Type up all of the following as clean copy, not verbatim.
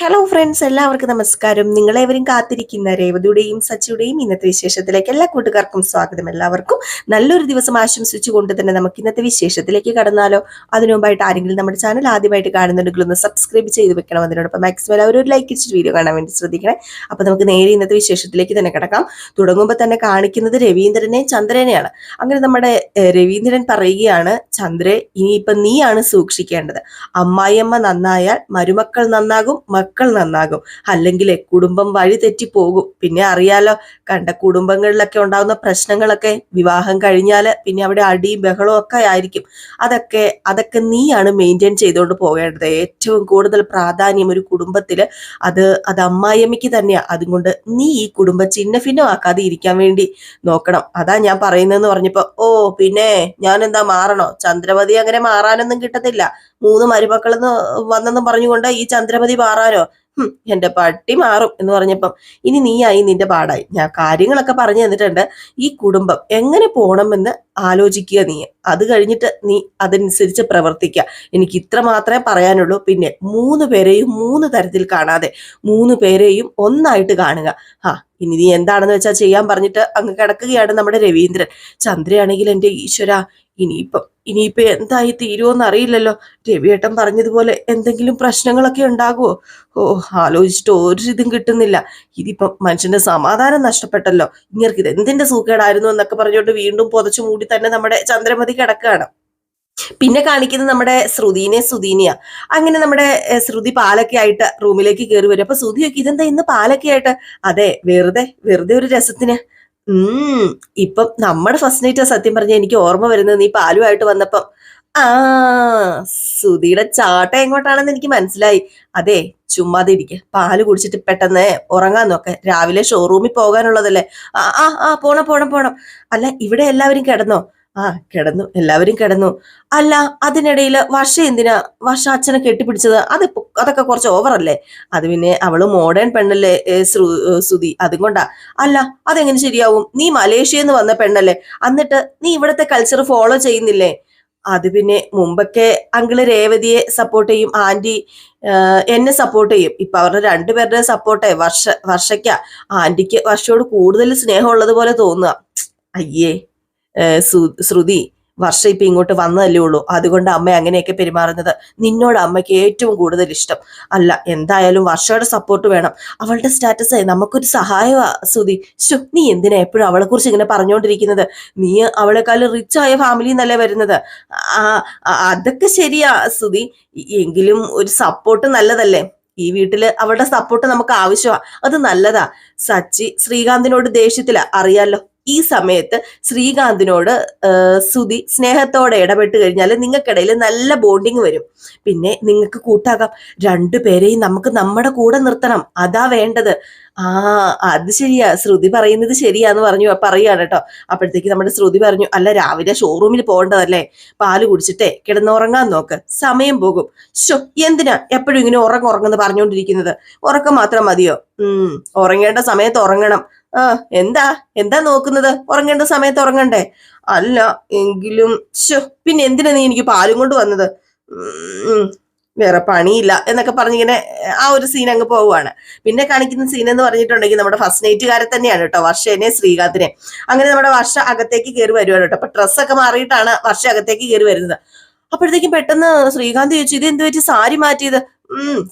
Hello friends, എല്ലാവർക്കും നമസ്കാരം. നിങ്ങളേവരും കാത്തിരിക്കുന്ന രേവതിയുടെയും സച്ചിയുടെയും ഇന്നത്തെ വിശേഷത്തിലേക്ക് എല്ലാ കൂട്ടുകാർക്കും സ്വാഗതം. എല്ലാവർക്കും നല്ലൊരു ദിവസം ആശംസിച്ചുകൊണ്ട് തന്നെ നമുക്ക് ഇന്നത്തെ വിശേഷത്തിലേക്ക് കടന്നാലോ. അതിനു മുമ്പായിട്ട് ആരെങ്കിലും നമ്മുടെ ചാനൽ ആദ്യമായിട്ട് കാണുന്നുണ്ടെങ്കിൽ ഒന്ന് സബ്സ്ക്രൈബ് ചെയ്ത് വെക്കണം. അതിനോടൊപ്പം മാക്സിമം എല്ലാവരും ഒരു ലൈക്ക് ഇച്ചിട്ട് വീഡിയോ കാണാൻ വേണ്ടി ശ്രദ്ധിക്കണേ. അപ്പൊ നമുക്ക് നേരെ ഇന്നത്തെ വിശേഷത്തിലേക്ക് തന്നെ കിടക്കാം. തുടങ്ങുമ്പോൾ തന്നെ കാണിക്കുന്നത് രവീന്ദ്രനെ ചന്ദ്രനെയാണ്. അങ്ങനെ നമ്മുടെ രവീന്ദ്രൻ പറയുകയാണ്, ചന്ദ്രൻ ഇനിയിപ്പം നീയാണ് സൂക്ഷിക്കേണ്ടത്. അമ്മായിയമ്മ നന്നായാൽ മരുമക്കൾ നന്നാകും, മക്കൾ നന്നാകും. അല്ലെങ്കിൽ കുടുംബം വഴി തെറ്റി പോകും. പിന്നെ അറിയാലോ, കണ്ട കുടുംബങ്ങളിലൊക്കെ ഉണ്ടാകുന്ന പ്രശ്നങ്ങളൊക്കെ വിവാഹം കഴിഞ്ഞാല് പിന്നെ അവിടെ അടിയും ബഹളവും ഒക്കെ ആയിരിക്കും. അതൊക്കെ നീയാണ് മെയിൻറ്റെയിൻ ചെയ്തുകൊണ്ട് പോകേണ്ടത്. ഏറ്റവും കൂടുതൽ പ്രാധാന്യം ഒരു കുടുംബത്തില് അത് അമ്മായിയമ്മയ്ക്ക് തന്നെയാ. അതുകൊണ്ട് നീ ഈ കുടുംബം ചിന്ന ഭിന്നമാക്കാതെ ഇരിക്കാൻ വേണ്ടി നോക്കണം. അതാ ഞാൻ പറയുന്നതെന്ന് പറഞ്ഞപ്പോ, ഓ പിന്നെ ഞാൻ എന്താ മാറണോ? ചന്ദ്രമതി അങ്ങനെ മാറാനൊന്നും കിട്ടത്തില്ല. 3 മരുമക്കളെന്ന് വന്നെന്നും പറഞ്ഞുകൊണ്ട് ഈ ചന്ദ്രമതി മാറാനോ? എന്റെ പട്ടി മാറും എന്ന് പറഞ്ഞപ്പം ഇനി നീയായി, നിന്റെ പാടായി. ഞാൻ കാര്യങ്ങളൊക്കെ പറഞ്ഞു തന്നിട്ടുണ്ട്. ഈ കുടുംബം എങ്ങനെ പോണമെന്ന് ആലോചിക്കുക നീ. അത് കഴിഞ്ഞിട്ട് നീ അതനുസരിച്ച് പ്രവർത്തിക്കുക. എനിക്ക് ഇത്ര മാത്രമേ പറയാനുള്ളൂ. പിന്നെ 3 പേരെയും 3 തരത്തിൽ കാണാതെ 3 പേരെയും ഒന്നായിട്ട് കാണുക. ഇനി നീ എന്താണെന്ന് വെച്ചാൽ ചെയ്യാൻ പറഞ്ഞിട്ട് അങ്ങ് കിടക്കുകയാണ് നമ്മുടെ രവീന്ദ്രൻ. ചന്ദ്രയാണെങ്കിൽ എന്റെ ഈശ്വര, ഇനിയിപ്പൊ എന്തായി തീരുമോന്ന് അറിയില്ലല്ലോ. രവിയേട്ടൻ പറഞ്ഞതുപോലെ എന്തെങ്കിലും പ്രശ്നങ്ങളൊക്കെ ഉണ്ടാകുമോ? ആലോചിച്ചിട്ട് ഒരു ഇതും കിട്ടുന്നില്ല. ഇതിപ്പം മനുഷ്യന്റെ സമാധാനം നഷ്ടപ്പെട്ടല്ലോ. ഇങ്ങർക്ക് ഇത് എന്തിന്റെ സൂക്കേടായിരുന്നു എന്നൊക്കെ പറഞ്ഞുകൊണ്ട് വീണ്ടും പുതച്ചു മൂടി തന്നെ നമ്മുടെ ചന്ദ്രമതി കിടക്കുകയാണ്. പിന്നെ കാണിക്കുന്നത് നമ്മുടെ സുധീനെയാ. അങ്ങനെ നമ്മുടെ ശ്രുതി പാലൊക്കെ ആയിട്ട് റൂമിലേക്ക് കയറി വരും. അപ്പൊ ശ്രുതി നോക്കി, ഇതെന്താ ഇന്ന് പാലൊക്കെ ആയിട്ട്? അതെ, വെറുതെ ഒരു രസത്തിന്. ഇപ്പം നമ്മുടെ ഫസ്റ്റ് നൈറ്റ് സത്യം പറഞ്ഞ എനിക്ക് ഓർമ്മ വരുന്നത് നീ പാലുമായിട്ട് വന്നപ്പം. ആ സുധിയുടെ ചാട്ടം എങ്ങോട്ടാണെന്ന് എനിക്ക് മനസ്സിലായി. അതെ, ചുമ്മാതിരിക്കുക. പാല് കുടിച്ചിട്ട് പെട്ടെന്ന് ഉറങ്ങാൻ നോക്കെ. രാവിലെ ഷോറൂമിൽ പോകാനുള്ളതല്ലേ. പോണം. അല്ല, ഇവിടെ എല്ലാവരും കിടന്നോ? കിടന്നു, എല്ലാവരും കിടന്നു. അല്ല, അതിനിടയിൽ എന്തിനാ അച്ഛനെ കെട്ടിപ്പിടിച്ചത്? അതൊക്കെ കുറച്ച് ഓവറല്ലേ? അത് പിന്നെ അവള് മോഡേൺ പെണ്ണല്ലേ സുധി, അതുകൊണ്ടാ. അല്ല, അതെങ്ങനെ ശരിയാവും? നീ മലേഷ്യയിൽ നിന്ന് വന്ന പെണ്ണല്ലേ, എന്നിട്ട് നീ ഇവിടുത്തെ കൾച്ചർ ഫോളോ ചെയ്യുന്നില്ലേ? അത് പിന്നെ മുമ്പൊക്കെ അങ്കിള് രേവതിയെ സപ്പോർട്ട് ചെയ്യും, ആന്റി എന്നെ സപ്പോർട്ട് ചെയ്യും. ഇപ്പൊ അവരുടെ 2 പേരുടെ സപ്പോർട്ടേ വർഷയ്ക്ക. ആന്റിക്ക് വർഷയോട് കൂടുതൽ സ്നേഹമുള്ളത് പോലെ തോന്നുക. അയ്യേ ശ്രുതി, വർഷ ഇപ്പൊ ഇങ്ങോട്ട് വന്നതല്ലേ ഉള്ളൂ, അതുകൊണ്ട് അമ്മ അങ്ങനെയൊക്കെ പെരുമാറുന്നത്. നിന്നോട് അമ്മയ്ക്ക് ഏറ്റവും കൂടുതൽ ഇഷ്ടം. അല്ല, എന്തായാലും വർഷയുടെ സപ്പോർട്ട് വേണം. അവളുടെ സ്റ്റാറ്റസ് നമുക്കൊരു സഹായമാ ശ്രുതി. നീ എന്തിനാ എപ്പോഴും അവളെ കുറിച്ച് ഇങ്ങനെ പറഞ്ഞുകൊണ്ടിരിക്കുന്നത്? നീ അവളെക്കാളും റിച്ച് ആയ ഫാമിലി എന്നല്ലേ വരുന്നത്. അതൊക്കെ ശരിയാ ശ്രുതി, എങ്കിലും ഒരു സപ്പോർട്ട് നല്ലതല്ലേ. ഈ വീട്ടില് അവളുടെ സപ്പോർട്ട് നമുക്ക് ആവശ്യമാ, അത് നല്ലതാ. സച്ചി ശ്രീകാന്തിനോട് ദേഷ്യത്തിലാ, അറിയാലോ. ഈ സമയത്ത് ശ്രീകാന്തിനോട് സുധി സ്നേഹത്തോടെ ഇടപെട്ട് കഴിഞ്ഞാൽ നിങ്ങൾക്കിടയിൽ നല്ല ബോണ്ടിങ് വരും. പിന്നെ നിങ്ങൾക്ക് കൂട്ടാകാം. 2 പേരെയും നമുക്ക് നമ്മുടെ കൂടെ നിർത്തണം, അതാ വേണ്ടത്. അത് ശരിയാ, ശ്രുതി പറയുന്നത് ശരിയാന്ന് പറയാണ് കേട്ടോ. അപ്പോഴത്തേക്ക് നമ്മുടെ ശ്രുതി പറഞ്ഞു, അല്ല, രാവിലെ ഷോറൂമിൽ പോകേണ്ടതല്ലേ, പാല് കുടിച്ചിട്ടേ കിടന്നുറങ്ങാൻ നോക്ക്, സമയം പോകും. എന്തിനാ എപ്പോഴും ഇങ്ങനെ ഉറങ്ങുന്നു പറഞ്ഞുകൊണ്ടിരിക്കുന്നത്? ഉറക്കം മാത്രം മതിയോ? ഉറങ്ങേണ്ട സമയത്ത് ഉറങ്ങണം. എന്താ നോക്കുന്നത്? ഉറങ്ങേണ്ട സമയത്ത് ഉറങ്ങണ്ടേ? അല്ല എങ്കിലും പിന്നെ എന്തിനാ നീ എനിക്ക് പാലും കൊണ്ട് വന്നത്? വേറെ പണിയില്ല എന്നൊക്കെ പറഞ്ഞിങ്ങനെ ആ ഒരു സീൻ അങ്ങ് പോവുകയാണ്. പിന്നെ കാണിക്കുന്ന സീൻ എന്ന് പറഞ്ഞിട്ടുണ്ടെങ്കിൽ നമ്മുടെ ഫസ്റ്റ് നൈറ്റുകാരെ തന്നെയാണ് കേട്ടോ, വർഷേനെ ശ്രീകാന്തിനെ. അങ്ങനെ നമ്മുടെ വർഷ അകത്തേക്ക് കയറി വരുവാണ് കേട്ടോ. അപ്പൊ ഡ്രസ്സൊക്കെ മാറിയിട്ടാണ് വർഷ അകത്തേക്ക് കയറി വരുന്നത്. അപ്പോഴത്തേക്കും പെട്ടെന്ന് ശ്രീകാന്ത് ചോദിച്ചു, ഇത് എന്ത് വെച്ച് സാരി മാറ്റിയത്?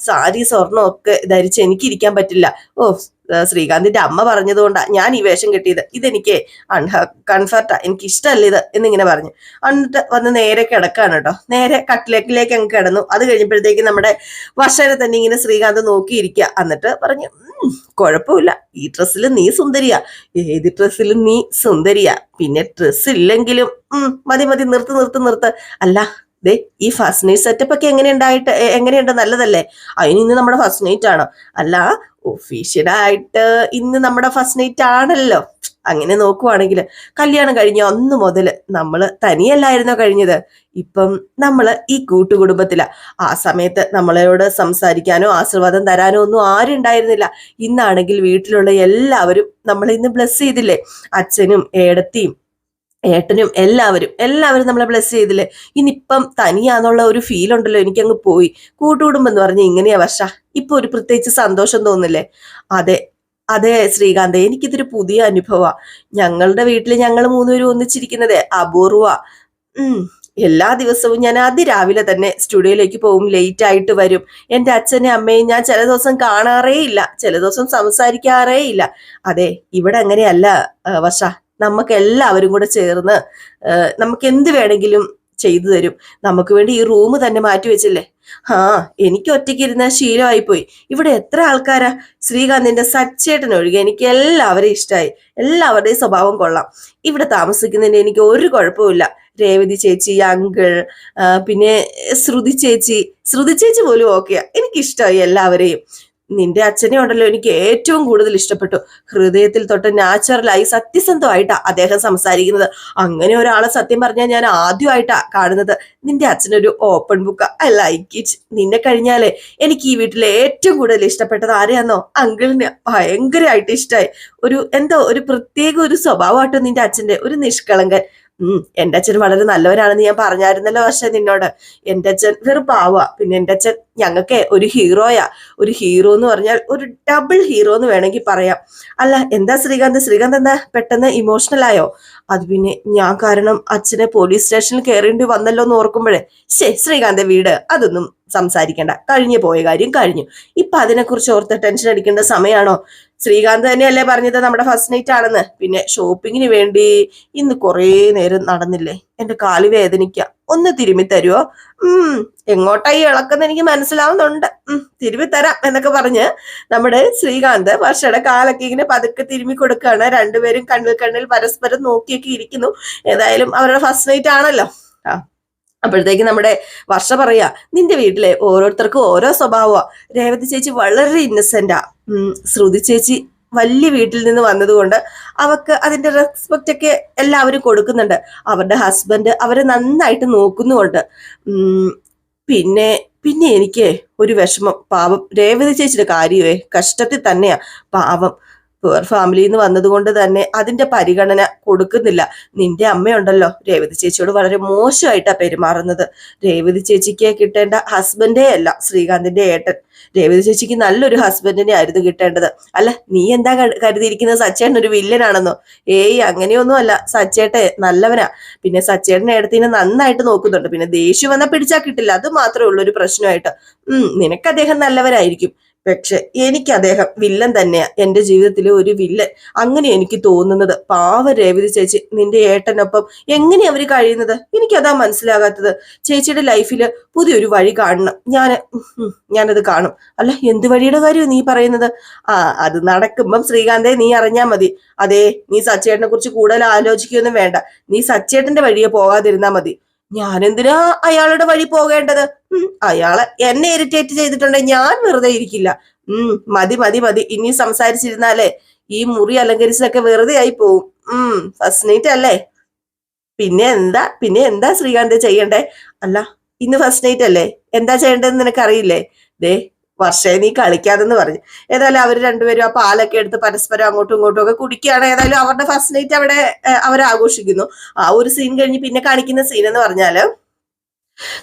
സാരി സ്വർണ്ണം ഒക്കെ ധരിച്ച് എനിക്കിരിക്കാൻ പറ്റില്ല. ശ്രീകാന്തിന്റെ അമ്മ പറഞ്ഞതുകൊണ്ടാ ഞാൻ ഈ വേഷം കെട്ടിയത്. ഇതെനിക്ക് കംഫർട്ടാ, എനിക്ക് ഇഷ്ടമല്ല ഇത് എന്നിങ്ങനെ പറഞ്ഞു. എന്നിട്ട് വന്ന് നേരെ കിടക്കാണ് കേട്ടോ. നേരെ കട്ടിലേക്ക് അങ്ങ് കിടന്നു. അത് കഴിഞ്ഞപ്പോഴത്തേക്ക് നമ്മുടെ വർഷനെ തന്നെ ഇങ്ങനെ ശ്രീകാന്ത് നോക്കിയിരിക്കുക. എന്നിട്ട് പറഞ്ഞു, കുഴപ്പമില്ല, ഈ ഡ്രസ്സിൽ നീ സുന്ദരിയാ, ഏത് ഡ്രസ്സിലും നീ സുന്ദരിയാ. പിന്നെ ഡ്രസ്സ് ഇല്ലെങ്കിലും മതി, നിർത്ത്. അല്ല, ഈ ഫസ്റ്റ് നൈറ്റ് സെറ്റപ്പ് ഒക്കെ എങ്ങനെയുണ്ട്? നല്ലതല്ലേ? അതിന് ഇന്ന് നമ്മുടെ ഫസ്റ്റ് നൈറ്റ് ആണോ? അല്ല, ഒഫീഷ്യലായിട്ട് ഇന്ന് നമ്മുടെ ഫസ്റ്റ് നൈറ്റ് ആണല്ലോ. അങ്ങനെ നോക്കുവാണെങ്കിൽ കല്യാണം കഴിഞ്ഞ അന്ന് മുതൽ നമ്മള് തനിയല്ലായിരുന്നോ കഴിഞ്ഞത്? ഇപ്പം നമ്മള് ഈ കൂട്ടുകുടുംബത്തിലാ. ആ സമയത്ത് നമ്മളോട് സംസാരിക്കാനോ ആശീർവാദം തരാനോ ഒന്നും ആരും ഉണ്ടായിരുന്നില്ല. ഇന്നാണെങ്കിൽ വീട്ടിലുള്ള എല്ലാവരും നമ്മളെ ഇന്ന് ബ്ലെസ് ചെയ്തില്ലേ. അച്ഛനും ഏടത്തിയും ഏട്ടനും എല്ലാവരും എല്ലാവരും നമ്മളെ ബ്ലെസ് ചെയ്തില്ലേ. ഇനിയിപ്പം തനിയാന്നുള്ള ഒരു ഫീൽ ഉണ്ടല്ലോ, എനിക്കങ്ങ് പോയി. കൂട്ടുകുടുംബം എന്ന് പറഞ്ഞ ഇങ്ങനെയാ വർഷ. ഇപ്പൊ ഒരു പ്രത്യേകിച്ച് സന്തോഷം തോന്നില്ലേ? അതെ, അതെ ശ്രീകാന്ത്, എനിക്കിതൊരു പുതിയ അനുഭവമാ. ഞങ്ങളുടെ വീട്ടിൽ ഞങ്ങൾ മൂന്നുപേരും ഒന്നിച്ചിരിക്കുന്നതേ അപൂർവ. ഉം എല്ലാ ദിവസവും ഞാൻ അതിരാവിലെ തന്നെ സ്റ്റുഡിയോയിലേക്ക് പോകും, ലേറ്റ് ആയിട്ട് വരും. എന്റെ അച്ഛനെയും അമ്മയും ഞാൻ ചില ദിവസം കാണാറേ ഇല്ല, ചില ദിവസം സംസാരിക്കാറേ ഇല്ല. അതെ, ഇവിടെ അങ്ങനെയല്ല വർഷ. നമുക്ക് എല്ലാവരും കൂടെ ചേർന്ന് നമുക്ക് എന്ത് വേണമെങ്കിലും ചെയ്തു തരും. നമുക്ക് വേണ്ടി ഈ റൂം തന്നെ മാറ്റി വെച്ചില്ലേ. ആ, എനിക്ക് ഒറ്റയ്ക്ക് ഇരുന്ന ശീലമായി പോയി. ഇവിടെ എത്ര ആൾക്കാരാ, ശ്രീകാന്തിന്റെ സച്ചേട്ടനൊഴികെ എനിക്ക് എല്ലാവരെയും ഇഷ്ടമായി. എല്ലാവരുടെയും സ്വഭാവം കൊള്ളാം. ഇവിടെ താമസിക്കുന്നതിന് എനിക്ക് ഒരു കുഴപ്പമില്ല. രേവതി ചേച്ചി, അങ്കിൾ, പിന്നെ ശ്രുതി ചേച്ചി പോലും ഓക്കെയാ. എനിക്കിഷ്ടമായി എല്ലാവരെയും. നിന്റെ അച്ഛനെ ഉണ്ടല്ലോ എനിക്ക് ഏറ്റവും കൂടുതൽ ഇഷ്ടപ്പെട്ടു. ഹൃദയത്തിൽ തൊട്ട് നാച്ചുറലായി സത്യസന്ധമായിട്ടാ അദ്ദേഹം സംസാരിക്കുന്നത്. അങ്ങനെ ഒരാളെ സത്യം പറഞ്ഞാൽ ഞാൻ ആദ്യമായിട്ടാ കാണുന്നത്. നിന്റെ അച്ഛനൊരു open book. I like it. നിന്നെ കഴിഞ്ഞാലേ എനിക്ക് ഈ വീട്ടിലെ ഏറ്റവും കൂടുതൽ ഇഷ്ടപ്പെട്ടത് ആരെയാന്നോ? അങ്കിളിന് ഭയങ്കരമായിട്ട് ഇഷ്ടമായി. ഒരു പ്രത്യേക ഒരു സ്വഭാവമാട്ടോ നിന്റെ അച്ഛന്റെ, ഒരു നിഷ്കളങ്കൻ. എന്റെ അച്ഛൻ വളരെ നല്ലവരാണെന്ന് ഞാൻ പറഞ്ഞായിരുന്നല്ലോ പക്ഷെ നിന്നോട്. എന്റെ അച്ഛൻ വെറും പാവാ. പിന്നെ എന്റെ അച്ഛൻ ഞങ്ങൾക്ക് ഒരു ഹീറോയാ. ഒരു ഹീറോ എന്ന് പറഞ്ഞാൽ ഒരു ഡബിൾ ഹീറോ എന്ന് വേണമെങ്കിൽ പറയാം. അല്ല എന്താ ശ്രീകാന്ത് എന്താ പെട്ടെന്ന് ഇമോഷണൽ ആയോ? അത് പിന്നെ ഞാൻ കാരണം അച്ഛനെ പോലീസ് സ്റ്റേഷനിൽ കയറേണ്ടി വന്നല്ലോ എന്ന് ഓർക്കുമ്പോഴേ ശ്രീകാന്തെ വീട് അതൊന്നും സംസാരിക്കണ്ട. കഴിഞ്ഞു പോയ കാര്യം കഴിഞ്ഞു. ഇപ്പൊ അതിനെക്കുറിച്ച് ഓർത്ത് ടെൻഷൻ അടിക്കേണ്ട സമയമാണോ? ശ്രീകാന്ത് തന്നെയല്ലേ പറഞ്ഞത് നമ്മുടെ ഫസ്റ്റ് നൈറ്റ് ആണെന്ന്. പിന്നെ ഷോപ്പിങ്ങിന് വേണ്ടി ഇന്ന് കുറേ നേരം നടന്നില്ലേ, എന്റെ കാല് വേദനിക്ക. ഒന്ന് തിരുമ്മി തരുമോ? എങ്ങോട്ടായി ഇളക്കെന്ന് എനിക്ക് മനസ്സിലാവുന്നുണ്ട്. തിരുമ്മി തരാം എന്നൊക്കെ പറഞ്ഞ് നമ്മുടെ ശ്രീകാന്ത് വർഷയുടെ കാലൊക്കെ ഇങ്ങനെ പതുക്കെ തിരുമ്മി കൊടുക്കുകയാണ്. രണ്ടുപേരും കണ്ണിൽ പരസ്പരം നോക്കിയൊക്കെ ഇരിക്കുന്നു. ഏതായാലും അവരുടെ ഫസ്റ്റ് നൈറ്റ് ആണല്ലോ. അപ്പോഴത്തേക്ക് നമ്മുടെ വർഷ പറയാ, നിന്റെ വീട്ടിലെ ഓരോരുത്തർക്കും ഓരോ സ്വഭാവമാ. രേവതി ചേച്ചി വളരെ ഇന്നസെന്റാ. ശ്രുതി ചേച്ചി വലിയ വീട്ടിൽ നിന്ന് വന്നതുകൊണ്ട് അവർക്ക് അതിന്റെ റെസ്പെക്റ്റ് ഒക്കെ എല്ലാവരും കൊടുക്കുന്നുണ്ട്. അവരുടെ ഹസ്ബൻഡ് അവരെ നന്നായിട്ട് നോക്കുന്നുമുണ്ട്. പിന്നെ പിന്നെ എനിക്ക് ഒരു വിഷമം. പാവം രേവതി ചേച്ചിയുടെ കാര്യമേ കഷ്ടത്തിൽ തന്നെയാ. പാവം പുവർ ഫാമിലിയിൽ നിന്ന് വന്നതുകൊണ്ട് തന്നെ അതിന്റെ പരിഗണന കൊടുക്കുന്നില്ല. നിന്റെ അമ്മയുണ്ടല്ലോ രേവതി ചേച്ചിയോട് വളരെ മോശമായിട്ടാ പെരുമാറുന്നത്. രേവതി ചേച്ചിക്ക് കിട്ടേണ്ട ഹസ്ബൻഡേ അല്ല ശ്രീകാന്തിന്റെ ഏട്ടൻ. രേവതി ചേച്ചിക്ക് നല്ലൊരു ഹസ്ബൻഡിനെ ആയിരുന്നു കിട്ടേണ്ടത്. അല്ല നീ എന്താ കരുതിയിരിക്കുന്നത് സച്ചേട്ടൻ ഒരു വില്ലനാണെന്നോ? ഏയ് അങ്ങനെയൊന്നും അല്ല. സച്ചേട്ടൻ നല്ലവനാ. പിന്നെ സച്ചേട്ടൻ ഏടത്തിനെ നന്നായിട്ട് നോക്കുന്നുണ്ട്. പിന്നെ ദേഷ്യം വന്നാൽ പിടിച്ചാൽ കിട്ടില്ല, അത് മാത്രമേ ഉള്ളൂ ഒരു പ്രശ്നമായിട്ട്. നിനക്ക് അദ്ദേഹം നല്ലവരായിരിക്കും, പക്ഷെ എനിക്ക് അദ്ദേഹം വില്ലൻ തന്നെയാ. എന്റെ ജീവിതത്തിലെ ഒരു വില്ലൻ, അങ്ങനെ എനിക്ക് തോന്നുന്നത്. പാവ രേവതി ചേച്ചി നിന്റെ ഏട്ടനൊപ്പം എങ്ങനെ അവര് കഴിയുന്നത്? എനിക്കതാ മനസ്സിലാകാത്തത്. ചേച്ചിയുടെ ലൈഫില് പുതിയൊരു വഴി കാണണം. ഞാനത് കാണും. അല്ല എന്ത് വഴിയുടെ കാര്യം നീ പറയുന്നത്? അത് നടക്കുമ്പം ശ്രീകാന്തെ നീ അറിഞ്ഞാ മതി. അതെ, നീ സച്ചേട്ടനെ കുറിച്ച് കൂടുതൽ ആലോചിക്കുകയൊന്നും വേണ്ട. നീ സച്ചേട്ടന്റെ വഴിയെ പോകാതിരുന്നാ മതി. ഞാനെന്തിനാ അയാളുടെ വഴി പോകേണ്ടത്? അയാളെ എന്നെ ഇറിറ്റേറ്റ് ചെയ്തിട്ടുണ്ടെങ്കിൽ ഞാൻ വെറുതെ ഇരിക്കില്ല. മതി. ഇനി സംസാരിച്ചിരുന്നാലേ ഈ മുറി അലങ്കരിച്ചതൊക്കെ വെറുതെ ആയി പോവും. ഫസ്റ്റ് നൈറ്റ് അല്ലേ? പിന്നെ എന്താ ശ്രീകാന്ത് ചെയ്യണ്ടേ? അല്ല ഇന്ന് ഫസ്റ്റ് നൈറ്റ് അല്ലേ, എന്താ ചെയ്യേണ്ടതെന്ന് നിനക്കറിയില്ലേ? ദേ വർഷേ നീ കളിക്കാതെന്ന് പറഞ്ഞു. ഏതായാലും അവർ രണ്ടുപേരും ആ പാലൊക്കെ എടുത്ത് പരസ്പരം അങ്ങോട്ടും ഇങ്ങോട്ടും ഒക്കെ കുടിക്കുകയാണ്. ഏതായാലും അവരുടെ ഫസ്റ്റ് നൈറ്റ് അവിടെ അവർ ആഘോഷിക്കുന്നു. ആ ഒരു സീൻ കഴിഞ്ഞ് പിന്നെ കാണിക്കുന്ന സീൻ എന്ന് പറഞ്ഞാല്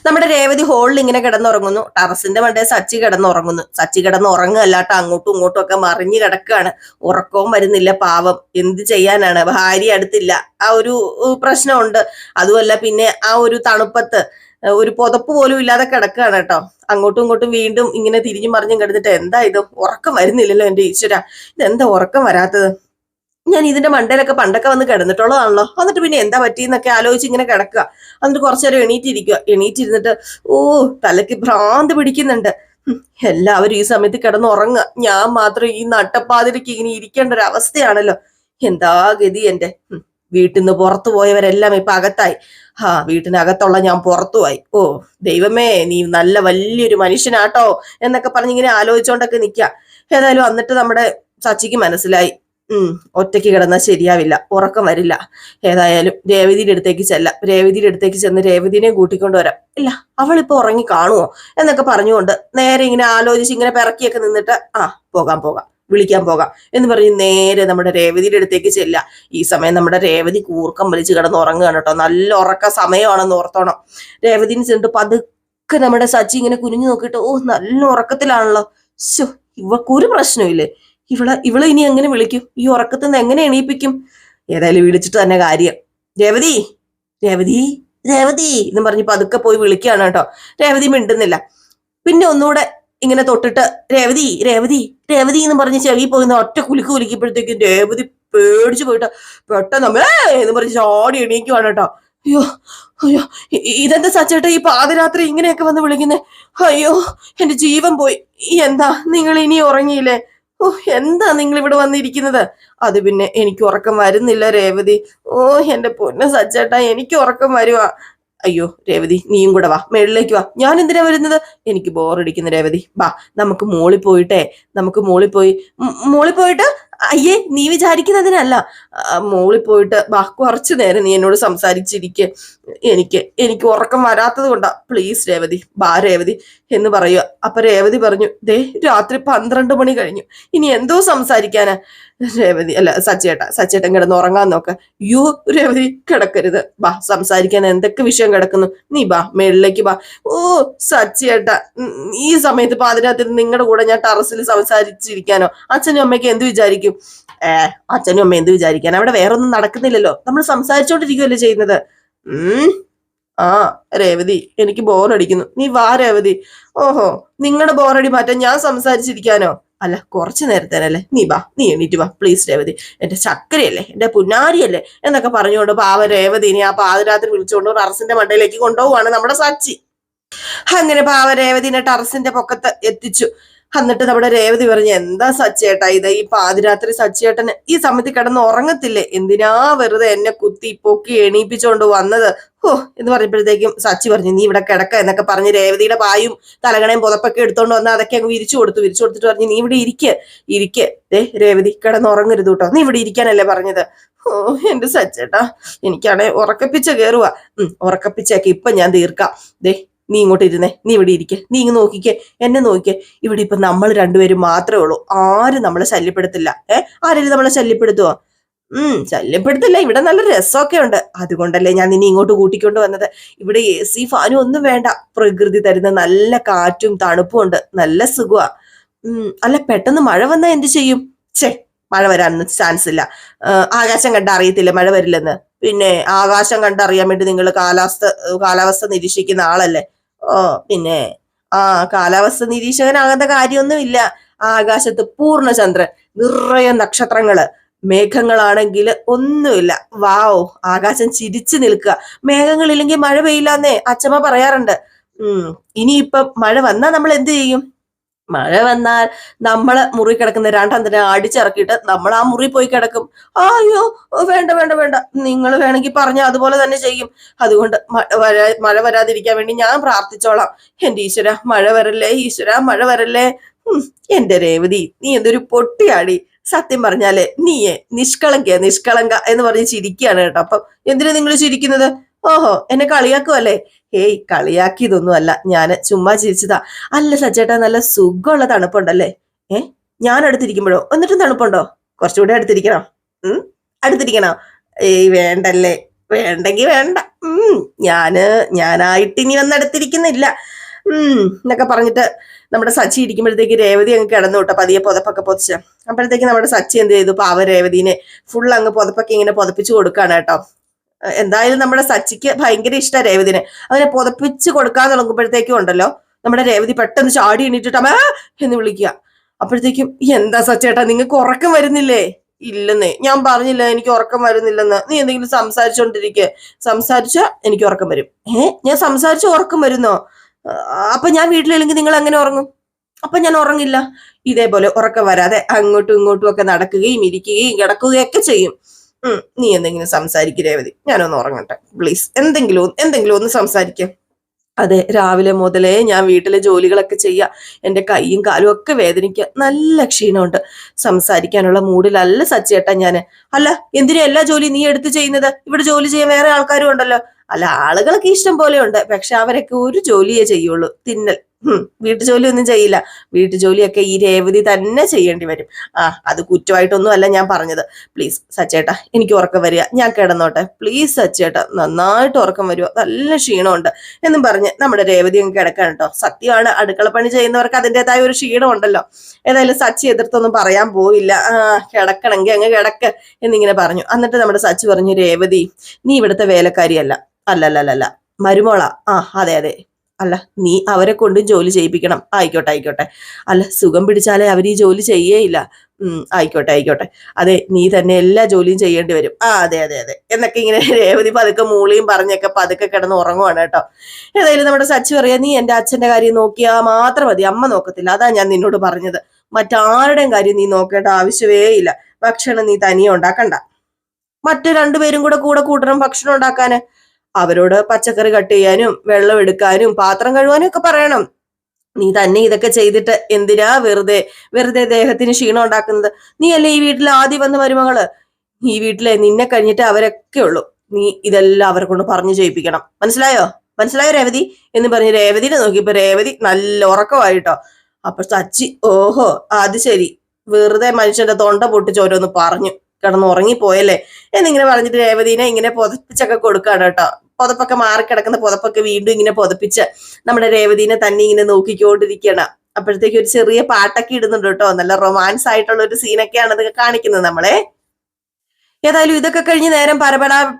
നമ്മുടെ രേവതി ഹോളിൽ ഇങ്ങനെ കിടന്നുറങ്ങുന്നു. ടെറസിന്റെ മണ്ടേ സച്ചി കിടന്നുറങ്ങുന്നു. സച്ചി കിടന്നുറങ്ങുകയല്ലാട്ടോ, അങ്ങോട്ടും ഇങ്ങോട്ടും ഒക്കെ മറിഞ്ഞു കിടക്കുകയാണ്. ഉറക്കവും വരുന്നില്ല പാവം. എന്ത് ചെയ്യാനാണ്, ഭാര്യ അടുത്തില്ല. ആ ഒരു പ്രശ്നമുണ്ട്. അതുമല്ല പിന്നെ ആ ഒരു തണുപ്പത്ത് ഒരു പുതപ്പ് പോലും ഇല്ലാതെ കിടക്കുകയാണ് കേട്ടോ. അങ്ങോട്ടും ഇങ്ങോട്ടും വീണ്ടും ഇങ്ങനെ തിരിഞ്ഞു മറിഞ്ഞും കിടന്നിട്ട് എന്താ ഇത്, ഉറക്കം വരുന്നില്ലല്ലോ എന്റെ ഈശ്വര, ഇതെന്താ ഉറക്കം വരാത്തത്? ഞാൻ ഇതിന്റെ മണ്ടയിലൊക്കെ പണ്ടൊക്കെ വന്ന് കിടന്നിട്ടുള്ളതാണല്ലോ. എന്നിട്ട് പിന്നെ എന്താ പറ്റിയെന്നൊക്കെ ആലോചിച്ച് ഇങ്ങനെ കിടക്കുക. എന്നിട്ട് കുറച്ചു നേരം എണീറ്റിരുന്നിട്ട് തലയ്ക്ക് ഭ്രാന്ത് പിടിക്കുന്നുണ്ട്. എല്ലാവരും ഈ സമയത്ത് കിടന്നുറങ്ങുക, ഞാൻ മാത്രം ഈ നട്ടപ്പാതിലേക്ക് ഇങ്ങനെ ഇരിക്കേണ്ട ഒരു അവസ്ഥയാണല്ലോ. എന്താ ഗതി എന്റെ. വീട്ടിൽ നിന്ന് പുറത്തു പോയവരെല്ലാം ഇപ്പൊ അകത്തായി. വീട്ടിനകത്തുള്ള ഞാൻ പുറത്തുപോയി. ദൈവമേ, നീ നല്ല വലിയൊരു മനുഷ്യനാട്ടോ എന്നൊക്കെ പറഞ്ഞിങ്ങനെ ആലോചിച്ചോണ്ടൊക്കെ നിൽക്കുക. ഏതായാലും എന്നിട്ട് നമ്മുടെ സച്ചിക്ക് മനസ്സിലായി ഒറ്റയ്ക്ക് കിടന്നാൽ ശരിയാവില്ല, ഉറക്കം വരില്ല. ഏതായാലും രേവതിയുടെ അടുത്തേക്ക് ചെന്ന് രേവതിനെയും കൂട്ടിക്കൊണ്ടുവരാം. ഇല്ല, അവളിപ്പോ ഉറങ്ങി കാണുമോ എന്നൊക്കെ പറഞ്ഞുകൊണ്ട് നേരെ ഇങ്ങനെ ആലോചിച്ച് ഇങ്ങനെ പിറക്കിയൊക്കെ നിന്നിട്ട് പോകാം. വിളിക്കാൻ പോകാം എന്ന് പറഞ്ഞ് നേരെ നമ്മുടെ രേവതിയുടെ അടുത്തേക്ക് ചെല്ലുക. ഈ സമയം നമ്മുടെ രേവതി കൂർക്കം വലിച്ച് കിടന്ന് ഉറങ്ങുകയാണ് കേട്ടോ. നല്ല ഉറക്ക സമയമാണെന്ന് ഓർത്തോണം. രേവതിന് ചെന്നിട്ട് പതുക്കെ നമ്മുടെ സച്ചി ഇങ്ങനെ കുനിഞ്ഞു നോക്കിയിട്ട്, ഓ നല്ല ഉറക്കത്തിലാണല്ലോ, ശോ ഇവക്കൊരു പ്രശ്നമില്ലേ, ഇവളെ ഇനി എങ്ങനെ വിളിക്കും, ഈ ഉറക്കത്തിൽ നിന്ന് എങ്ങനെ എണീപ്പിക്കും? ഏതായാലും വിളിച്ചിട്ട് തന്നെ കാര്യം. രേവതി രേവതി രേവതി എന്ന് പറഞ്ഞ് പതുക്കെ പോയി വിളിക്കുകയാണ് കേട്ടോ. രേവതി മിണ്ടുന്നില്ല. പിന്നെ ഒന്നുകൂടെ ഇങ്ങനെ തൊട്ടിട്ട് രേവതി രേവതി രേവതി എന്ന് പറഞ്ഞ് ചെവി പോയി ഒറ്റ കുലുക്ക് കുലുക്കിയപ്പോഴത്തേക്കും രേവതി പേടിച്ചു പോയിട്ട് പെട്ടെന്ന് എന്ന് പറഞ്ഞ് ചാടി എണീക്കുവാണ് കേട്ടോ. അയ്യോ അയ്യോ, ഇതെന്താ സച്ചേട്ടാ ഈ പാതിരാത്രി ഇങ്ങനെയൊക്കെ വന്ന് വിളിക്കുന്നേ? അയ്യോ എന്റെ ജീവൻ പോയി. എന്താ നിങ്ങൾ ഇനി ഉറങ്ങിയില്ലേ? ഓ എന്താ നിങ്ങൾ ഇവിടെ വന്നിരിക്കുന്നത്? അത് പിന്നെ എനിക്ക് ഉറക്കം വരുന്നില്ല രേവതി. ഓ എന്റെ പൊന്ന് സച്ചേട്ടാ, എനിക്ക് ഉറക്കം വരുവാ. അയ്യോ രേവതി, നീയും കൂടെ വാ, മേളിലേക്ക് വാ. ഞാൻ എന്തിനാ വരുന്നത്? എനിക്ക് ബോറടിക്കുന്നു രേവതി. വാ നമുക്ക് മോളിൽ പോയിട്ടേ, നമുക്ക് മോളിൽ പോയിട്ട് അയ്യേ നീ വിചാരിക്കുന്നതിനല്ല, മോളിൽ പോയിട്ട് വാ, കുറച്ചു നേരം നീ എന്നോട് സംസാരിച്ചിരിക്കെ. എനിക്ക് ഉറക്കം വരാത്തത് കൊണ്ടാ. പ്ലീസ് രേവതി, വാ രേവതി എന്ന് പറയുക. അപ്പൊ രേവതി പറഞ്ഞു, ദേ രാത്രി 12 മണി കഴിഞ്ഞു, ഇനി എന്തോ സംസാരിക്കാനാ? രേവതി അല്ല സച്ചേട്ടൻ കിടന്ന് ഉറങ്ങാൻ നോക്ക. യോ രേവതി കിടക്കരുത്, വാ സംസാരിക്കാൻ എന്തൊക്കെ വിഷയം കിടക്കുന്നു, നീ വാ മേളിലേക്ക് വാ. ഓ സച്ചേട്ട, ഈ സമയത്ത് പാതിരാത്രി നിങ്ങളുടെ കൂടെ ഞാൻ ടെറസിൽ സംസാരിച്ചിരിക്കാനോ? അച്ഛനും അമ്മയ്ക്ക് എന്ത് വിചാരിക്കും? അച്ഛനും അമ്മ എന്ത് വിചാരിക്കാൻ? അവിടെ വേറൊന്നും നടക്കുന്നില്ലല്ലോ, നമ്മൾ സംസാരിച്ചോണ്ടിരിക്കുകയല്ലേ ചെയ്യുന്നത്. ആ രേവതി, എനിക്ക് ബോറടിക്കുന്നു, നീ വാ രേവതി. ഓഹോ, നിങ്ങളുടെ ബോറടി മാറ്റാൻ ഞാൻ സംസാരിച്ചിരിക്കാനോ? അല്ല കുറച്ചു നേരത്തേനല്ലേ, നീ വാ, നീ എണീറ്റ് വാ പ്ലീസ് രേവതി, എന്റെ ചക്കരയല്ലേ, എന്റെ പുന്നാരിയല്ലേ എന്നൊക്കെ പറഞ്ഞുകൊണ്ട് പാവ രേവതിനെ ആ പാതിരാത്രി വിളിച്ചുകൊണ്ട് ടെറസിന്റെ മണ്ടയിലേക്ക് കൊണ്ടുപോവാണ് നമ്മുടെ സച്ചി. അങ്ങനെ പാവ രേവതിനെ ടെറസിന്റെ പൊക്കത്ത് എത്തിച്ചു. എന്നിട്ട് നമ്മുടെ രേവതി പറഞ്ഞു, എന്താ സച്ചേട്ടാ ഇത്, ഈ പാതിരാത്രി സച്ചേട്ടന് ഈ സമയത്ത് കിടന്ന് ഉറങ്ങത്തില്ലേ, എന്തിനാ വെറുതെ എന്നെ കുത്തി പൊക്കി എണീപ്പിച്ചോണ്ട് വന്നത്? ഓ എന്ന് പറഞ്ഞപ്പോഴത്തേക്കും സച്ചി പറഞ്ഞു, നീ ഇവിടെ കിടക്ക എന്നൊക്കെ പറഞ്ഞ് രേവതിയുടെ പായും തലകണയും പുതപ്പൊക്കെ എടുത്തോണ്ട് വന്ന് അതൊക്കെ അങ്ങ് വിരിച്ചു കൊടുത്തിട്ട് പറഞ്ഞു, നീ ഇവിടെ ഇരിക്കെ ദേ രേവതി കിടന്ന് ഉറങ്ങരുത് കേട്ടോ, നീ ഇവിടെ ഇരിക്കാനല്ലേ പറഞ്ഞത്? ഓ എന്റെ സച്ചേട്ടാ, എനിക്കാണെ ഉറക്കപ്പിച്ച കയറുക. ഉറക്കപ്പിച്ചൊക്കെ ഇപ്പൊ ഞാൻ തീർക്കാം. ദേ നീ ഇങ്ങോട്ട് ഇരുന്നേ, നീ ഇവിടെ ഇരിക്കെ, നീ ഇങ്ങ് നോക്കിക്കേ, എന്നെ നോക്കിക്കേ. ഇവിടെ ഇപ്പൊ നമ്മൾ രണ്ടുപേരും മാത്രമേ ഉള്ളൂ, ആരും നമ്മളെ ശല്യപ്പെടുത്തില്ല. ആരെങ്കിലും നമ്മളെ ശല്യപ്പെടുത്തുവോ? ശല്യപ്പെടുത്തില്ല, ഇവിടെ നല്ല രസമൊക്കെ ഉണ്ട്, അതുകൊണ്ടല്ലേ ഞാൻ നിന്നെ ഇങ്ങോട്ട് കൂട്ടിക്കൊണ്ട് വന്നത്. ഇവിടെ AC ഫാനും ഒന്നും വേണ്ട, പ്രകൃതി തരുന്ന നല്ല കാറ്റും തണുപ്പും ഉണ്ട്, നല്ല സുഖമാ. അല്ല പെട്ടെന്ന് മഴ വന്നാൽ എന്ത് ചെയ്യും? മഴ വരാനൊന്നും ചാൻസ് ആകാശം കണ്ട അറിയത്തില്ല മഴ വരില്ലെന്ന്. പിന്നെ ആകാശം കണ്ടറിയാൻ വേണ്ടി നിങ്ങൾ കാലാവസ്ഥ നിരീക്ഷിക്കുന്ന ആളല്ലേ? ഓ പിന്നെ കാലാവസ്ഥ നിരീക്ഷകനാകേണ്ട കാര്യമൊന്നുമില്ല. ആകാശത്ത് പൂർണ്ണചന്ദ്രൻ, നിറയെ നക്ഷത്രങ്ങള്, മേഘങ്ങളാണെങ്കിൽ ഒന്നുമില്ല. വാവോ, ആകാശം ചിരിച്ചു നിൽക്കുക. മേഘങ്ങളില്ലെങ്കിൽ മഴ പെയ്യില്ലാന്നേ അച്ഛമ്മ പറയാറുണ്ട്. ഇനിയിപ്പം മഴ വന്നാൽ നമ്മൾ എന്ത് ചെയ്യും? മഴ വന്നാൽ നമ്മള് മുറി കിടക്കുന്ന രണ്ടെന്തിനെ അടിച്ചിറക്കിയിട്ട് നമ്മൾ ആ മുറി പോയി കിടക്കും. അയ്യോ വേണ്ട വേണ്ട വേണ്ട, നിങ്ങൾ വേണമെങ്കിൽ പറഞ്ഞ അതുപോലെ തന്നെ ചെയ്യും. അതുകൊണ്ട് മഴ വരാതിരിക്കാൻ വേണ്ടി ഞാൻ പ്രാർത്ഥിച്ചോളാം. എന്റെ ഈശ്വര മഴ വരല്ലേ, ഈശ്വര മഴ വരല്ലേ. എന്റെ രേവതി, നീ എന്തൊരു പൊട്ടിയാടി. സത്യം പറഞ്ഞാലേ നീയെ നിഷ്കളങ്ക എന്ന് പറഞ്ഞ് ചിരിക്കുകയാണ് കേട്ടോ. അപ്പം എന്തിനാ നിങ്ങൾ ചിരിക്കുന്നത്? ഓഹോ എന്നെ കളിയാക്കുവല്ലേ? ഹേയ് കളിയാക്കിയതൊന്നും അല്ല, ഞാൻ ചുമ്മാ ചിരിച്ചതാ. അല്ല സച്ചേട്ടാ, നല്ല സുഖമുള്ള തണുപ്പുണ്ടല്ലേ? ഞാൻ അടുത്തിരിക്കുമ്പോഴോ? എന്നിട്ടും തണുപ്പുണ്ടോ? കുറച്ചുകൂടെ അടുത്തിരിക്കണോ? ഏയ് വേണ്ടല്ലേ, വേണ്ടെങ്കി വേണ്ട. ഞാനായിട്ട് ഇനി വന്നടുത്തിരിക്കുന്നില്ല എന്നൊക്കെ പറഞ്ഞിട്ട് നമ്മുടെ സച്ചി ഇരിക്കുമ്പോഴത്തേക്ക് രേവതി അങ്ങ് കിടന്നു കേട്ടോ, പതിയെ പുതപ്പൊക്കെ പൊതിച്ച. അപ്പോഴത്തേക്ക് നമ്മുടെ സച്ചി എന്ത് ചെയ്തു, പാവ രേവതിനെ ഫുൾ അങ്ങ് പുതപ്പൊക്കെ ഇങ്ങനെ പുതപ്പിച്ചു കൊടുക്കാണ് കേട്ടോ. എന്തായാലും നമ്മുടെ സച്ചിക്ക് ഭയങ്കര ഇഷ്ട രേവതിനെ. അങ്ങനെ പുതപ്പിച്ച് കൊടുക്കാൻ തുടങ്ങുമ്പോഴത്തേക്കും ഉണ്ടല്ലോ, നമ്മുടെ രേവതി പെട്ടെന്ന് ചാടി എണീറ്റിട്ട് അമ്മ എന്ന് വിളിക്കുക. അപ്പോഴത്തേക്കും എന്താ സച്ചേട്ടാ, നിങ്ങൾക്ക് ഉറക്കം വരുന്നില്ലേ? ഇല്ലെന്നേ, ഞാൻ പറഞ്ഞില്ല എനിക്ക് ഉറക്കം വരുന്നില്ലെന്ന്. നീ എന്തെങ്കിലും സംസാരിച്ചാ എനിക്ക് ഉറക്കം വരും. ഞാൻ സംസാരിച്ച ഉറക്കം വരുന്നോ? അപ്പൊ ഞാൻ വീട്ടിലില്ലെങ്കിൽ നിങ്ങൾ എങ്ങനെ ഉറങ്ങും? അപ്പൊ ഞാൻ ഉറങ്ങില്ല. ഇതേപോലെ ഉറക്കം വരാതെ അങ്ങോട്ടും ഇങ്ങോട്ടും ഒക്കെ നടക്കുകയും ഇരിക്കുകയും കിടക്കുകയൊക്കെ ചെയ്യും. നീ എന്തെങ്കിലും സംസാരിക്കുക രേവതി, ഞാനൊന്ന് ഉറങ്ങട്ടെ പ്ലീസ്. എന്തെങ്കിലും ഒന്ന് സംസാരിക്കാം. അതെ, രാവിലെ മുതലേ ഞാൻ വീട്ടിലെ ജോലികളൊക്കെ ചെയ്യാം, എന്റെ കൈയും കാലും ഒക്കെ വേദനിക്കുക, നല്ല ക്ഷീണമുണ്ട്. സംസാരിക്കാനുള്ള മൂഡിലല്ല സച്ചേട്ടാ ഞാന്. അല്ല എന്തിനാ എല്ലാ ജോലി നീ എടുത്ത് ചെയ്യുന്നത്? ഇവിടെ ജോലി ചെയ്യാൻ വേറെ ആൾക്കാരും ഉണ്ടല്ലോ. അല്ല ആളുകളൊക്കെ ഇഷ്ടം പോലെ ഉണ്ട്, പക്ഷെ അവരൊക്കെ ഒരു ജോലിയേ ചെയ്യുള്ളൂ, തിന്നൽ. വീട്ടുജോലി ഒന്നും ചെയ്യില്ല. വീട്ടുജോലിയൊക്കെ ഈ രേവതി തന്നെ ചെയ്യേണ്ടി വരും. അത് കുറ്റമായിട്ടൊന്നും അല്ല ഞാൻ പറഞ്ഞത്. പ്ലീസ് സച്ചേട്ടാ, എനിക്ക് ഉറക്കം വരിക, ഞാൻ കിടന്നോട്ടെ, പ്ലീസ് സച്ചേട്ടാ, നന്നായിട്ട് ഉറക്കം വരുക, നല്ല ക്ഷീണമുണ്ട് എന്നും പറഞ്ഞ് നമ്മുടെ രേവതി അങ്ങ് കിടക്കാൻ കേട്ടോ. സത്യമാണ്, അടുക്കളപ്പണി ചെയ്യുന്നവർക്ക് അതിൻ്റെതായ ഒരു ക്ഷീണം ഉണ്ടല്ലോ. ഏതായാലും സച്ചി എതിർത്തൊന്നും പറയാൻ പോയില്ല. കിടക്കണമെങ്കിൽ അങ്ങ് കിടക്ക് എന്നിങ്ങനെ പറഞ്ഞു. എന്നിട്ട് നമ്മുടെ സച്ചി പറഞ്ഞു, രേവതി നീ ഇവിടുത്തെ വേലക്കാരിയല്ല. അല്ലല്ലല്ല, മരുമോളാ. അതെ അതെ. അല്ല, നീ അവരെ കൊണ്ടും ജോലി ചെയ്യിപ്പിക്കണം. ആയിക്കോട്ടെ ആയിക്കോട്ടെ. അല്ല, സുഖം പിടിച്ചാലേ അവർ ഈ ജോലി ചെയ്യേയില്ല. ആയിക്കോട്ടെ ആയിക്കോട്ടെ. അതെ, നീ തന്നെ എല്ലാ ജോലിയും ചെയ്യേണ്ടി വരും. അതെ അതെ അതെ എന്നൊക്കെ ഇങ്ങനെ രേവതി പതുക്കെ മൂളിയും പറഞ്ഞൊക്കെ പതുക്കെ കിടന്ന് ഉറങ്ങുവാണ് കേട്ടോ. ഏതായാലും നമ്മുടെ സച്ചി പറയാ, നീ എന്റെ അച്ഛന്റെ കാര്യം നോക്കിയാൽ മാത്രം മതി, അമ്മ നോക്കത്തില്ല. അതാ ഞാൻ നിന്നോട് പറഞ്ഞത്. മറ്റാരുടെയും കാര്യം നീ നോക്കേണ്ട ആവശ്യമേ ഇല്ല. ഭക്ഷണം നീ തനിയെ ഉണ്ടാക്കണ്ട. മറ്റു രണ്ടുപേരും കൂടെ കൂട്ടണം ഭക്ഷണം ഉണ്ടാക്കാന്. അവരോട് പച്ചക്കറി കട്ട് ചെയ്യാനും വെള്ളം എടുക്കാനും പാത്രം കഴുകാനും ഒക്കെ പറയണം. നീ തന്നെ ഇതൊക്കെ ചെയ്തിട്ട് എന്തിനാ വെറുതെ ദേഹത്തിന് ക്ഷീണം ഉണ്ടാക്കുന്നത്? നീ അല്ലേ ഈ വീട്ടിൽ ആദ്യം വന്ന മരുമകള്. ഈ വീട്ടിലെ നിന്നെ കഴിഞ്ഞിട്ട് അവരൊക്കെ ഉള്ളൂ. നീ ഇതെല്ലാം അവരെ കൊണ്ട് പറഞ്ഞു ചെയ്യിപ്പിക്കണം. മനസ്സിലായോ രേവതി എന്ന് പറഞ്ഞ് രേവതിനെ നോക്കിയപ്പോ രേവതി നല്ല ഉറക്കമായിട്ടോ. അപ്പൊ സച്ചി, ഓഹോ അത് ശരി, വെറുതെ മനുഷ്യന്റെ തൊണ്ട പൊട്ടിച്ച് ഓരോന്ന് പറഞ്ഞു കിടന്ന് ഉറങ്ങിപ്പോയല്ലേ എന്നിങ്ങനെ പറഞ്ഞിട്ട് രേവതിനെ ഇങ്ങനെ പുതപ്പിച്ചൊക്കെ കൊടുക്കാണ് കേട്ടോ. പുതപ്പൊക്കെ മാറിക്കിടക്കുന്ന പുതപ്പൊക്കെ വീണ്ടും ഇങ്ങനെ പുതപ്പിച്ച് നമ്മുടെ രേവതിനെ തന്നെ ഇങ്ങനെ നോക്കിക്കൊണ്ടിരിക്കുകയാണ്. അപ്പോഴത്തേക്ക് ഒരു ചെറിയ പാട്ടൊക്കെ ഇടുന്നുണ്ട് കേട്ടോ. നല്ല റൊമാൻസ് ആയിട്ടുള്ള ഒരു സീനൊക്കെയാണ് ഇത് കാണിക്കുന്നത് നമ്മളെ. ഏതായാലും ഇതൊക്കെ കഴിഞ്ഞ് നേരം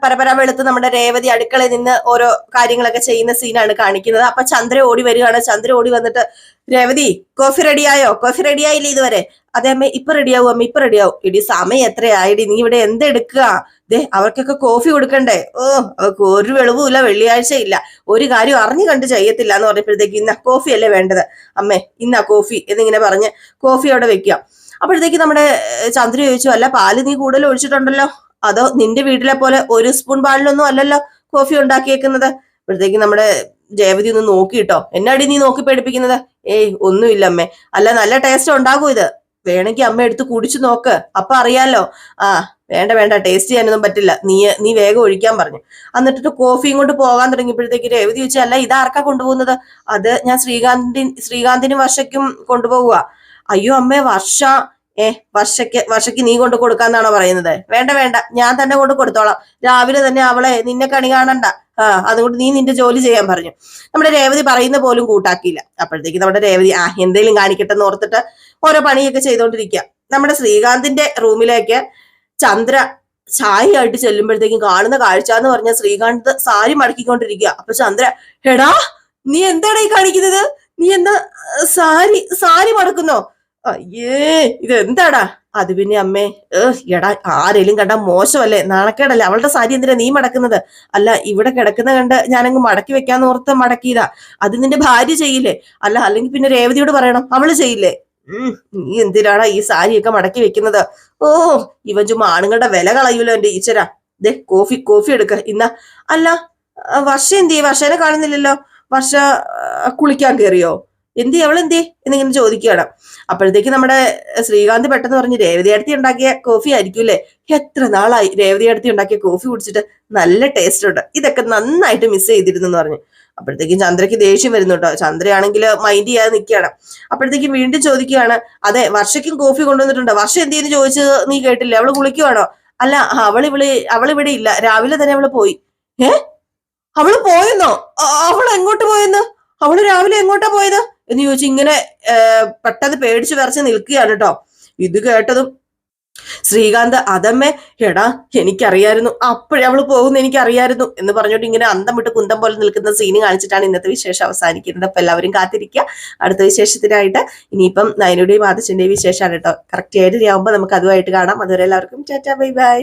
പരപര വെളുത്ത് നമ്മുടെ രേവതി അടുക്കളയിൽ നിന്ന് ഓരോ കാര്യങ്ങളൊക്കെ ചെയ്യുന്ന സീനാണ് കാണിക്കുന്നത്. അപ്പൊ ചന്ദ്ര ഓടി വരികയാണ്. ചന്ദ്ര ഓടി വന്നിട്ട്, രേവതി കോഫി റെഡിയായോ? കോഫി റെഡിയായില്ലേ ഇതുവരെ? അതെ അമ്മ, ഇപ്പൊ റെഡിയാവും അമ്മ, ഇപ്പൊ റെഡിയാവും. ഇടി സമയം എത്രയായിടി, നീ ഇവിടെ എന്തെടുക്കുക? ദേ അവർക്കൊക്കെ കോഫി കൊടുക്കണ്ടേ? അവർക്ക് ഒരു വെളിവുമില്ല, വെള്ളിയാഴ്ച ഇല്ല, ഒരു കാര്യം അറിഞ്ഞു കണ്ട് ചെയ്യത്തില്ല എന്ന് പറഞ്ഞപ്പോഴത്തേക്ക്, ഇന്ന കോഫി അല്ലേ വേണ്ടത് അമ്മേ, ഇന്ന കോഫി എന്നിങ്ങനെ പറഞ്ഞ് കോഫി അവിടെ വെക്കുക. അപ്പോഴത്തേക്ക് നമ്മുടെ ചന്ദ്ര ചോദിച്ചു, അല്ല പാല് നീ കൂടുതൽ ഒഴിച്ചിട്ടുണ്ടല്ലോ, അതോ നിന്റെ വീട്ടിലെ പോലെ ഒരു സ്പൂൺ പാലിലൊന്നും അല്ലല്ലോ കോഫി ഉണ്ടാക്കിയേക്കുന്നത്? അപ്പോഴത്തേക്ക് നമ്മുടെ രേവതി ഒന്ന് നോക്കിട്ടോ. എന്നാടി നീ നോക്കി പേടിപ്പിക്കുന്നത്? ഒന്നുമില്ല അമ്മേ. അല്ല, നല്ല ടേസ്റ്റ് ഉണ്ടാകും ഇത്, വേണമെങ്കിൽ അമ്മ എടുത്ത് കുടിച്ചു നോക്ക്, അപ്പൊ അറിയാലോ. വേണ്ട, ടേസ്റ്റ് ചെയ്യാനൊന്നും പറ്റില്ല, നീ വേഗം ഒഴിക്കാൻ പറഞ്ഞു. എന്നിട്ട് കോഫിയും കൊണ്ട് പോകാൻ തുടങ്ങിയപ്പോഴത്തേക്ക് രേവതി ചോദിച്ചാൽ, അല്ല ഇതാർക്കാ കൊണ്ടുപോകുന്നത്? അത് ഞാൻ ശ്രീകാന്തിനും വർഷയ്ക്കും കൊണ്ടുപോകുക. അയ്യോ അമ്മേ, വർഷയ്ക്ക് നീ കൊണ്ട് കൊടുക്കാന്നാണോ പറയുന്നത്? വേണ്ട, ഞാൻ തന്നെ കൊണ്ട് കൊടുത്തോളാം. രാവിലെ തന്നെ അവളെ നിന്നെ കണി കാണണ്ട. അതുകൊണ്ട് നീ നിന്റെ ജോലി ചെയ്യാൻ പറഞ്ഞു. നമ്മുടെ രേവതി പറയുന്ന പോലും കൂട്ടാക്കിയില്ല. അപ്പോഴത്തേക്ക് നമ്മുടെ രേവതി എന്തേലും കാണിക്കട്ടെ എന്ന് ഓർത്തിട്ട് ഓരോ പണിയൊക്കെ ചെയ്തോണ്ടിരിക്കുക. നമ്മുടെ ശ്രീകാന്തിന്റെ റൂമിലേക്ക് ചന്ദ്ര ചായയായിട്ട് ചെല്ലുമ്പോഴത്തേക്കും കാണുന്ന കാഴ്ച എന്ന് പറഞ്ഞാൽ ശ്രീകാന്ത് സാരി മടക്കിക്കൊണ്ടിരിക്കുക. അപ്പൊ ചന്ദ്ര, എടാ നീ എന്താണ് ഈ കാണിക്കുന്നത്? നീ എന്താ സാരി മടക്കുന്നോ? അയ്യേ, ഇത് എന്താടാ? അത് പിന്നെ അമ്മേ, എടാ ആരേലും കണ്ടാ മോശമല്ലേ, നാണക്കേടല്ലേ, അവളുടെ സാരി എന്തിനാ നീ മടക്കുന്നത്? അല്ല, ഇവിടെ കിടക്കുന്ന കണ്ട് ഞാനങ്ങ് മടക്കി വെക്കാന്ന് ഓർത്ത് മടക്കിയതാ. അത് നിന്റെ ഭാര്യ ചെയ്യില്ലേ? അല്ല, അല്ലെങ്കിൽ പിന്നെ രേവതിയോട് പറയണം, അവള് ചെയ്യില്ലേ? നീ എന്തിനാടാ ഈ സാരിയൊക്കെ മടക്കി വെക്കുന്നത്? ഇവൻ ചുമ്മാ ആണുങ്ങളുടെ വില കളയൂലോ എന്റെ ഈശ്വരാ. ദേ കോഫി എടുക്ക ഇന്ന. അല്ല, വർഷ എന്തിയെ? വർഷേനെ കാണുന്നില്ലല്ലോ. വർഷ കുളിക്കാൻ കയറിയോ? അവളെന്തേ എന്നിങ്ങനെ ചോദിക്കുകയാണ്. അപ്പോഴത്തേക്ക് നമ്മുടെ ശ്രീകാന്ത് പെട്ടെന്ന് പറഞ്ഞു, രേവതി അടുത്തി ഉണ്ടാക്കിയ കോഫി ആയിരിക്കൂല്ലേ? എത്ര നാളായി രേവതി അടുത്തി ഉണ്ടാക്കിയ കോഫി കുടിച്ചിട്ട്, നല്ല ടേസ്റ്റ് ഉണ്ട്, ഇതൊക്കെ നന്നായിട്ട് മിസ് ചെയ്തിരുന്നു എന്ന് പറഞ്ഞു. അപ്പോഴത്തേക്കും ചന്ദ്രയ്ക്ക് ദേഷ്യം വരുന്നു കേട്ടോ. ചന്ദ്രയാണെങ്കിൽ മൈൻഡ് ചെയ്യാതെ നിൽക്കുകയാണ്. അപ്പോഴത്തേക്കും വീണ്ടും ചോദിക്കുകയാണ്, അതെ വർഷയ്ക്കും കോഫി കൊണ്ടുവന്നിട്ടുണ്ട്, വർഷ എന്തെന്ന് ചോദിച്ചത് നീ കേട്ടില്ലേ? അവള് കുളിക്കുവാണോ? അല്ല, അവളിവിടെ ഇല്ല, രാവിലെ തന്നെ അവള് പോയി. അവള് പോയെന്നോ? അവൾ എങ്ങോട്ട് പോയെന്ന്? അവള് രാവിലെ എങ്ങോട്ടാ പോയത് എന്ന് ചോദിച്ചു. ഇങ്ങനെ പെട്ടെന്ന് പേടിച്ചു വിറച്ച് നിൽക്കുകയാണ് കേട്ടോ. ഇത് കേട്ടതും ശ്രീകാന്ത്, അതമ്മേ, എടാ എനിക്കറിയായിരുന്നു, അപ്പോഴേ അവള് പോകുന്ന എനിക്കറിയായിരുന്നു എന്ന് പറഞ്ഞോണ്ട് ഇങ്ങനെ അന്തം വിട്ട് കുന്തം പോലെ നിൽക്കുന്ന സീന് കാണിച്ചിട്ടാണ് ഇന്നത്തെ വിശേഷം അവസാനിക്കുന്നത്. അപ്പൊ എല്ലാവരും കാത്തിരിക്കുക അടുത്ത വിശേഷത്തിനായിട്ട്. ഇനിയിപ്പം നയനുടെയും ആദർശന്റെയും വിശേഷമാണ് കേട്ടോ. കറക്റ്റ് 7 ആകുമ്പോൾ നമുക്ക് അതുമായിട്ട് കാണാം. അതുവരെ എല്ലാവർക്കും ടാറ്റാ, ബൈ ബൈ.